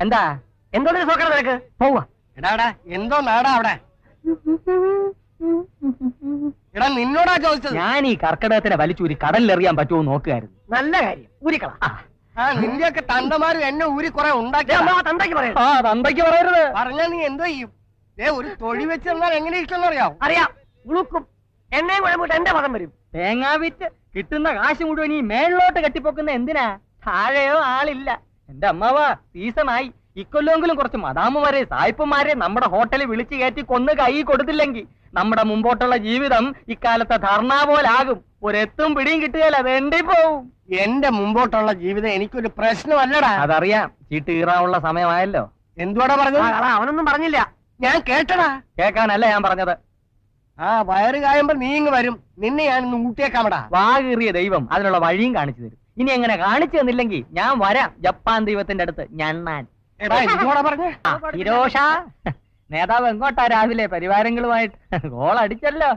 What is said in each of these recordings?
എന്താ എന്തോ സോക്കട നിനക്ക് പോവാ. എടാ എന്തോ നാടാ അവിടെ? എടാ നിന്നോടാ ചോദിച്ചത്. ഞാൻ ഈ കർക്കിടകത്തിനെ വലിച്ചൂരി കടലിലെറിയാൻ പറ്റുമോ നോക്കുകയായിരുന്നു. നല്ല കാര്യം, ഊരിക്കള. നിന്റെയൊക്കെ തന്തമാരും എന്നെ ഊരി കുറെ ഉണ്ടാക്കി. തന്തയ്ക്ക് പറയരുത്. പറഞ്ഞാൽ നീ എന്തോ ചെയ്യും? ഒരു തൊഴി വെച്ചിരുന്നാൽ എങ്ങനെ ഇഷ്ടം അറിയാം? അറിയാം, ഉളുക്കും. എന്നെ കുഴപ്പമിട്ട് എന്റെ പദം വരും. തേങ്ങാ വിറ്റ് കിട്ടുന്ന കാശ് മുഴുവൻ ഈ മേളിലോട്ട് കെട്ടിപ്പോക്കുന്ന എന്തിനാ? താഴെയോ ആളില്ല. എന്റെ അമ്മാവാ, സീസണായി. ഇക്കൊല്ലെങ്കിലും കുറച്ച് മദാമുമാരെ സായിപ്പുമാരെ നമ്മുടെ ഹോട്ടലിൽ വിളിച്ചു കയറ്റി കൊന്ന് കൈ കൊടുത്തില്ലെങ്കിൽ നമ്മുടെ മുമ്പോട്ടുള്ള ജീവിതം ഇക്കാലത്തെ ധർണ പോലാകും. ഒരെത്തും പിടിയും കിട്ടുകയല്ല, വേണ്ടി പോവും. എന്റെ മുമ്പോട്ടുള്ള ജീവിതം എനിക്കൊരു പ്രശ്നമല്ലടാ. അതറിയാം, ചീട്ട് കീറാനുള്ള സമയമായല്ലോ. എന്തുവാടാ പറഞ്ഞത്? അവനൊന്നും പറഞ്ഞില്ല, ഞാൻ കേട്ടടാ. കേൾക്കാനല്ല ഞാൻ പറഞ്ഞത്. വയറ് കായുമ്പോ നീ ഇങ്ങ് വരും, നിന്നെ ഞാൻ ഇന്ന് ഊട്ടിയേക്കാമടാ. വാകീറിയ ദൈവം അതിനുള്ള വഴിയും കാണിച്ചു തരും. ഇനി എങ്ങനെ കാണിച്ചു തന്നില്ലെങ്കിൽ ഞാൻ വരാം ജപ്പാൻ ദൈവത്തിന്റെ അടുത്ത് ഞണ്ണാൻ. ഹിരോഷ, നേതാവ് എങ്ങോട്ടാ രാവിലെ പരിവാരങ്ങളുമായിട്ട്? ഗോൾ അടിച്ചല്ലോ.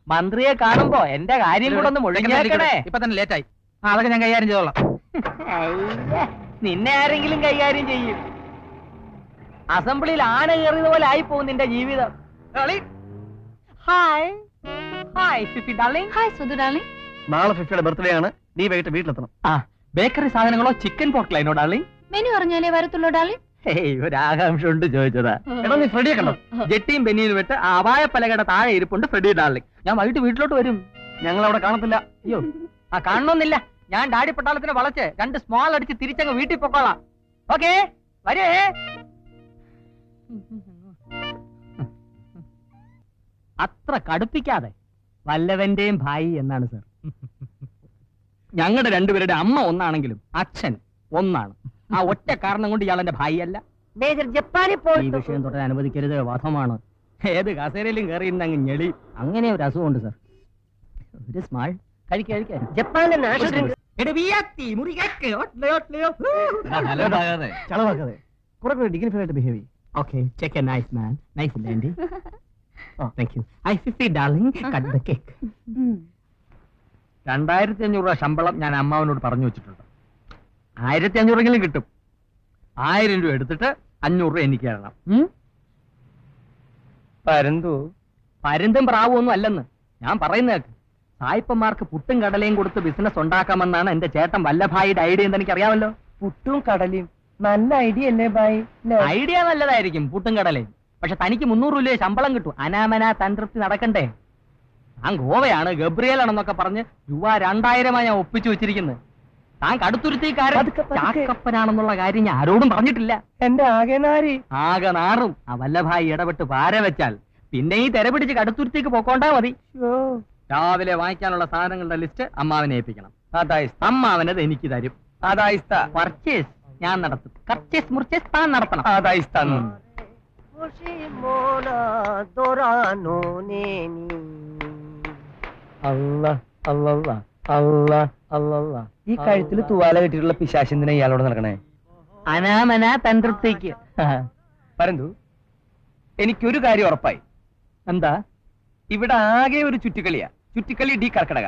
മന്ത്രിയെ കാണുമ്പോ എന്റെ കാര്യം കൂടെ ഒന്ന് മുഴുകിയേക്കണേ. ഇപ്പൊ തന്നെ ലേറ്റായി. അതൊക്കെ ഞാൻ കൈകാര്യം ചെയ്തോളാം. നിന്നെ ആരെങ്കിലും കൈകാര്യം ചെയ്യും. അസംബ്ലിയിൽ ആന കയറിയത് പോലെ ആയി പോകും നിന്റെ ജീവിതം. Hi hi Fifi darling. Hi Sudhu darling. നാളെ ഫിഫിയുടെ ബർത്ത്ഡേ ആണ്, നീ വൈകിട്ട് വീട്ടിലെത്തണം. ബേക്കറി സാധനങ്ങളോ ചിക്കൻ പോർക്ക് ലൈനോ ഡാർലിംഗ്? മെനു പറഞ്ഞാലേ വരത്തുള്ളൂ ഡാർലിംഗ്. ഒരു ആകാംക്ഷ ഉണ്ട് ചോദിച്ചതാ. എടാ നീ ഫ്രെഡിയെ കണ്ടോ? ജെട്ടിയും ബെന്നിയും വിട്ട് അപായ പലകയുടെ താഴെ ഇരിപ്പുണ്ട് ഫ്രെഡി ഡാർലിംഗ്. ഞാൻ വൈകിട്ട് വീട്ടിലോട്ട് വരും. ഞങ്ങൾ അവിടെ കാണത്തില്ല. അയ്യോ, കാണണമെന്നില്ല. ഞാൻ ഡാഡി പട്ടാളത്തിന് വളച്ച് 2 സ്മോൾ അടിച്ച് തിരിച്ചങ്ങ് വീട്ടിൽ പൊക്കോളാം. ഓക്കേ, വരേ. അത്ര കടുപ്പിക്കാതെ. വല്ലവന്റെയും ഭായി എന്നാണ് സർ. ഞങ്ങളുടെ രണ്ടുപേരുടെ അമ്മ ഒന്നാണെങ്കിലും അച്ഛൻ ഒന്നാണ്. ആ ഒറ്റ കാരണം കൊണ്ട് ഇയാൾ എന്റെ ഭായി അല്ല. മേജർ ജപ്പാനിൽ പോയി ഈ വിഷയം തൊട്ടാൻ അനുവദിക്കരുത്, വധമാണ്. ഏത് കസേരയിലും കയറിയിരുന്ന അങ്ങ് ഞെളി. അങ്ങനെ ഒരു അസുഖമുണ്ട് സർ. ഒരു സ്മാൾ കഴിക്കാൻ ജപ്പാനിലെ national Okay, check a nice man. Nice dandy. Oh, thank you. I 50 darling, cut the cake. 2500 രൂപ ശമ്പളം ഞാൻ അമ്മാവനോട് പറഞ്ഞു വെച്ചിട്ടുണ്ട്. 1500 കിട്ടും. 1000 രൂപ എടുത്തിട്ട് 500 രൂപ എനിക്ക് തരണം. പരുന്തും പ്രാവും ഒന്നും അല്ലെന്ന് ഞാൻ പറയുന്നേക്ക്. സായിപ്പന്മാർക്ക് പുട്ടും കടലയും കൊടുത്ത് ബിസിനസ് ഉണ്ടാക്കാമെന്നാണ് എന്റെ ചേട്ടൻ വല്ലഭായിയുടെ ഐഡിയ എന്ന് എനിക്ക് അറിയാമല്ലോ. പുട്ടും കടലയും നല്ല ഐഡിയ അല്ലേ ഭായി? ഐഡിയ നല്ലതായിരിക്കും, പുട്ടും കടലയും. പക്ഷെ തനിക്ക് 300 രൂപ ശമ്പളം കിട്ടും. അനാമന തന്ത്രപ്തി നടക്കണ്ടേ? താൻ ഗോവയാണ്, ഗബ്രിയേൽ ആണെന്നൊക്കെ പറഞ്ഞ് രൂപ 2000 ഞാൻ ഒപ്പിച്ചു വെച്ചിരിക്കുന്നത്. താൻ കടുത്തുരുത്തിക്കാരൻ ചാക്കപ്പനാണെന്നുള്ള കാര്യം ഞാൻ ആരോടും പറഞ്ഞിട്ടില്ല. എന്റെ ആകെ നാറും. ആ വല്ലഭായി ഇടപെട്ട് പാര വെച്ചാൽ പിന്നെ ഈ തെര പിടിച്ച് കടുത്തുരുത്തിക്ക് പോക്കോണ്ടാ മതി. രാവിലെ വാങ്ങിക്കാനുള്ള സാധനങ്ങളുടെ ലിസ്റ്റ് അമ്മാവനെ ഏൽപ്പിക്കണം. അമ്മാവനത് എനിക്ക് തരും. പർച്ചേസ് ഞാൻ നടത്തും. പർച്ചേസ് മുർച്ചേസ് താൻ നടത്തണം. ഈ കഴുത്തിൽ തുവാല കെട്ടിയിട്ടുള്ള പിശാചിന്തിനെ ഇയാളോട് നടക്കണേ? അനാമന തന്ത്രപ്തിക്ക്. പരന്തു, എനിക്കൊരു കാര്യം ഉറപ്പായി. എന്താ? ഇവിടെ ആകെ ഒരു ചുറ്റിക്കളിയാ. ചുറ്റിക്കളി ഡി കർക്കടക.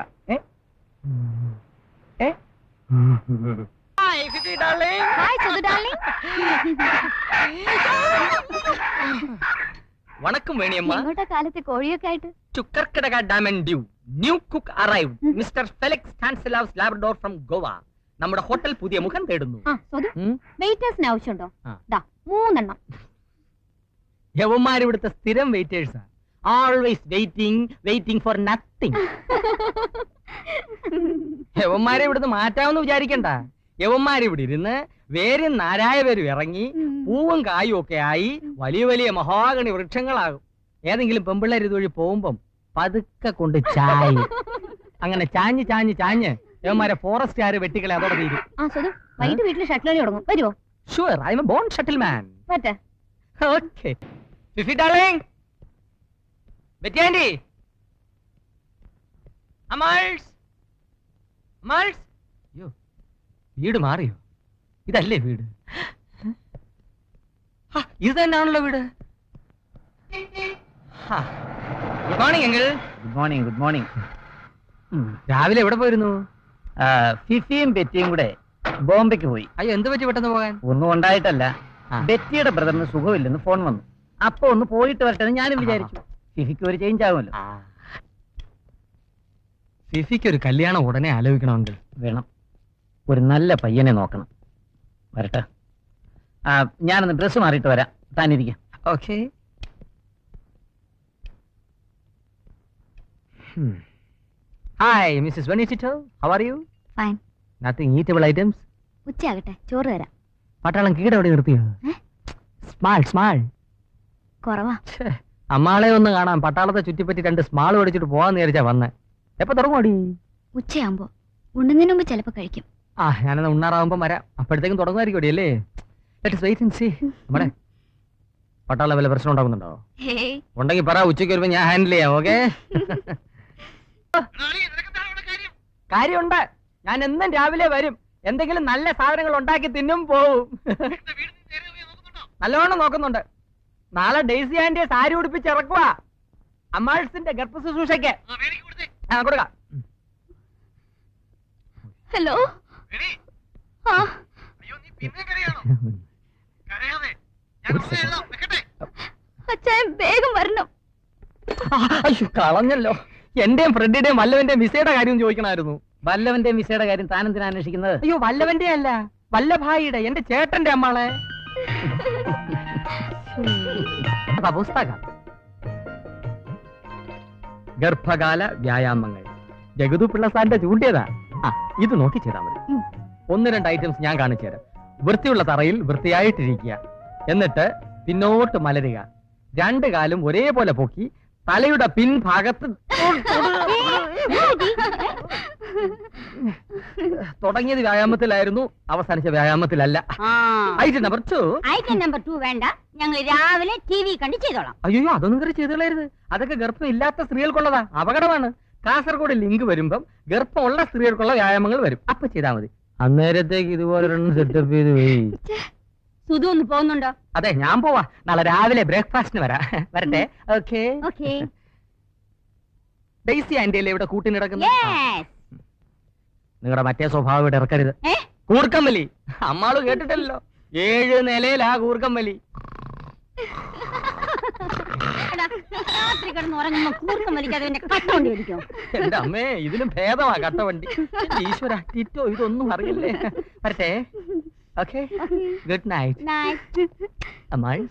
വണക്കം വേണിയമ്മ. കാലത്ത് കോഴിയൊക്കെ ആയിട്ട് ചുക്കർക്കടക ഡാം ആൻഡ് ഡ്യൂ. New cook arrived. Mister Felix Stanislaus Labrador from Goa. നമ്മുടെ ഹോട്ടൽ പുതിയ മുഖം തേടുന്നു. വെയിറ്റേഴ്സിന് ആവശ്യമുണ്ടോ? 3 എണ്ണം. യവന്മാർ ഇവിടുത്തെ സ്ഥിരം വെയിറ്റേഴ്സാ. Always waiting for nothing. യവന്മാരെ ഇവിടുന്ന് മാറ്റാമെന്ന് വിചാരിക്കണ്ട. യവന്മാരിവിടെ ഇരുന്ന് വേരും നാരായ പേരും ഇറങ്ങി പൂവും കായും ഒക്കെ ആയി വലിയ വലിയ മഹാഗണി വൃക്ഷങ്ങളാകും. ഏതെങ്കിലും പെമ്പിള്ളേർ ഇതുവഴി പോകുമ്പം പതുക്കെ കൊണ്ട് ചായി അങ്ങനെ ചാഞ്ഞ് യവന്മാരെ ഫോറസ്റ്റുകാര് വെട്ടിക്കളെ അതോടെ തീരും. വീട്ടിൽ ഷട്ടിൽ തുടങ്ങും. വരുമോ? Sure, I'm a born shuttle man. Okay Fifi darling. ബെറ്റിയാൻഡി, അമൽസ്. അയ്യോ, വീട് മാറിയോ? ഇതല്ലേ വീട്? ഇത് തന്നെയാണല്ലോ വീട്. Good morning uncle. Good morning, good morning. രാവിലെ എവിടെ പോയിരുന്നു? ഫിഫിയും ബെറ്റിയും കൂടെ ബോംബെക്ക് പോയി. അയ്യോ, എന്ത് പറ്റി പെട്ടെന്ന് പോകാൻ? ഒന്നും ഉണ്ടായിട്ടല്ല, ആ. ബെറ്റിയുടെ ബ്രദറിന് സുഖമില്ലെന്ന് ഫോൺ വന്നു. അപ്പൊ ഒന്ന് പോയിട്ട് വരട്ടെ ഞാനും വിചാരിച്ചു. ഫിഫിക്ക് ഒരു ചേഞ്ച് ആവുമല്ലോ. ഫിഫിക്ക് ഒരു കല്യാണം ഉടനെ ആലോചിക്കണം അങ്കിൾ. വേണം, ഒരു നല്ല പയ്യനെ നോക്കണം. വരട്ടെ. ഞാനൊന്ന് ഡ്രസ്സ് മാറിയിട്ട് വരാം, താനിരിക്കാം. Okay. Hi Mrs Venitito, how are you? Fine. Nothing eatable items? ഉച്ചയാകട്ടെ, ചോറ് തരാം. പട്ടാളം കീടവിടെ നിർത്തിയോ? Small small. കുറവാ. അമ്മാളെ ഒന്ന് കാണാൻ പട്ടാളത്തെ ചുറ്റിപ്പറ്റി 2 സ്മാൾ മേടിച്ചിട്ട് പോവാന്ന് വിചാരിച്ചാ വന്നേ. എപ്പൊ തുടങ്ങുമോടി? ഉച്ചയാകുമ്പോ ഉണ്ണുന്നതിന് മുമ്പ് ചിലപ്പോ കഴിക്കും. ഞാനെന്നാ ഉണ്ണാറാവുമ്പോ വരാം. അപ്പോഴത്തേക്കും തുടങ്ങുമായിരിക്കും അല്ലേ? നമ്മുടെ പട്ടാള വല്ല പ്രശ്നം ഉണ്ടാക്കുന്നുണ്ടോ? ഉണ്ടെങ്കിൽ പറ, ഉച്ചയ്ക്ക് വരുമ്പോ ഞാൻ ഹാൻഡിൽ ചെയ്യാം. ഓക്കെ? കാര്യമുണ്ട്. ഞാൻ എന്നും രാവിലെ വരും. എന്തെങ്കിലും നല്ല സാധനങ്ങൾ ഉണ്ടാക്കി തിന്നും പോവും. നല്ലോണം നോക്കുന്നുണ്ട്. നാളെ ഡെയ്സി ആന്റിയെ സാരി ഉടുപ്പിച്ച് ഇറക്കുക അമ്മാൾസിന്റെ ഗർഭ ശുശ്രൂഷയ്ക്ക്. കൊടുക്കാം. ഹലോ. അച്ഛൻ വേഗം വരണം. അയ്യോ, കളഞ്ഞല്ലോ. എന്റെയും ഫ്രണ്ടിന്റെയും വല്ലവന്റെയും വിസയുടെ കാര്യം ചോദിക്കണമായിരുന്നു. വല്ലവന്റെയും വിസയുടെ കാര്യം താനെന്തിനാ അന്വേഷിക്കുന്നത്? അയ്യോ, വല്ലവന്റെ അല്ല, വല്ലഭായിയുടെ, എന്റെ ചേട്ടന്റെ അമ്മാളെ. പുസ്തകം ഗർഭകാല വ്യായാമങ്ങൾ ജഗതു പിള്ള സാറിന്റെ ചൂണ്ടിയതാ. ഇത് നോക്കി ചെയ്താൽ മതി. 1-2 ഐറ്റംസ് ഞാൻ കാണിച്ചു തരാം. വൃത്തിയുള്ള തറയിൽ വൃത്തിയായിട്ടിരിക്കുക, എന്നിട്ട് പിന്നോട്ട് മലരുക, 2 കാലും ഒരേപോലെ പൊക്കി തലയുടെ പിൻഭാഗത്ത് തുടങ്ങിയത് വ്യായാമത്തിലായിരുന്നു, അവസാനിച്ച വ്യായാമത്തിലല്ല. ഐറ്റം നമ്പർ 2 വേണ്ട, ഞങ്ങൾ രാവിലെ TV കണ്ട് ചെയ്തോളാം. അയ്യോ, അതൊന്നും കയറി ചെയ്തുകളരുത്. അതൊക്കെ ഗർഭം ഇല്ലാത്ത സ്ത്രീകൾക്കുള്ളതാ, അപകടമാണ്. കാസർഗോഡ് ലിങ്ക് വരുമ്പം ഗർഭമുള്ള സ്ത്രീകൾക്കുള്ള വ്യായാമങ്ങൾ വരും, അപ്പൊ ചെയ്താൽ മതി. അന്നേരത്തേക്ക് ഇതുപോലെ സെറ്റപ്പ് ചെയ്ത് പോയി. സുധു ഒന്ന് പോകുന്നുണ്ടോ? അതെ, ഞാൻ പോവാ. നാളെ രാവിലെ ബ്രേക്ക്ഫാസ്റ്റിന് വരാം. വരട്ടെ. ഓക്കെ. ഡെയ്സി ആന്റിയല്ലേ ഇവിടെ കൂട്ടിന് കിടക്കുന്നത്? നിങ്ങളുടെ മറ്റേ സ്വഭാവം ഇവിടെ ഇറക്കരുത്. കൂർക്കമ്പലി അമ്മാള് കേട്ടിട്ടല്ലോ, 7 നിലയിലാ കൂർക്കമ്പലി. രാത്രി കിടന്ന് ഉറങ്ങുമ്പോ കൂർക്കം വലിക്കാതെ കട്ടോണ്ടി വലിക്കും. എന്റെ അമ്മേ, ഇതിനും ഭേദമാ കട്ടവണ്ടി. ഈശ്വര, ടിറ്റോ ഇതൊന്നും അറിയില്ലേ. വരട്ടെ. Okay, good night. നൈറ്റ്. അമ്മായി.